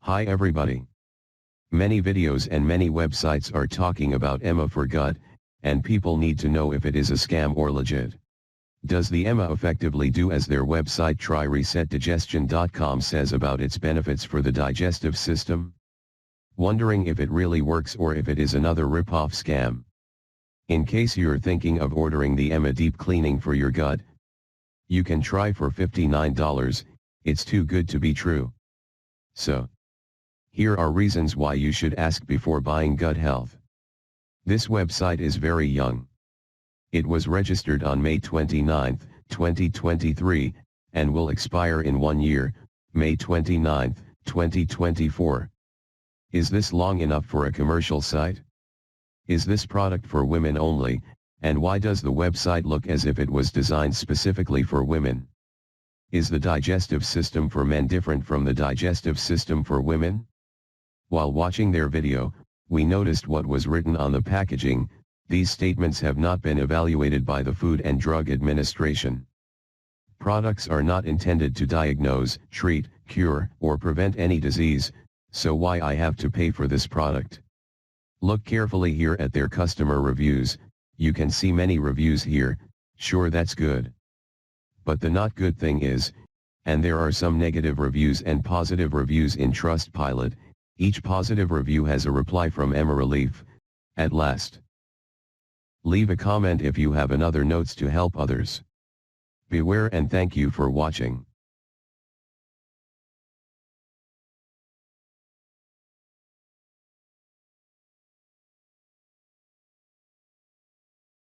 Hi everybody. Many videos and many websites are talking about Emma for gut, and people need to know if it is a scam or legit. Does the Emma effectively do as their website TryResetDigestion.com says about its benefits for the digestive system? Wondering if it really works or if it is another rip-off scam. In case you're thinking of ordering the Emma Deep Cleaning for your gut, you can try for $59, it's too good to be true. So, here are reasons why you should ask before buying gut health. This website is very young. It was registered on May 29, 2023, and will expire in 1 year, May 29, 2024. Is this long enough for a commercial site? Is this product for women only, and why does the website look as if it was designed specifically for women? Is the digestive system for men different from the digestive system for women? While watching their video, we noticed what was written on the packaging. These statements have not been evaluated by the Food and Drug Administration. Products are not intended to diagnose, treat, cure, or prevent any disease, so why I have to pay for this product? Look carefully here at their customer reviews. You can see many reviews here. Sure, that's good. But the not good thing is, and there are some negative reviews and positive reviews in Trustpilot. Each positive review has a reply from Emma Relief. At last. Leave a comment if you have another notes to help others. Beware and thank you for watching.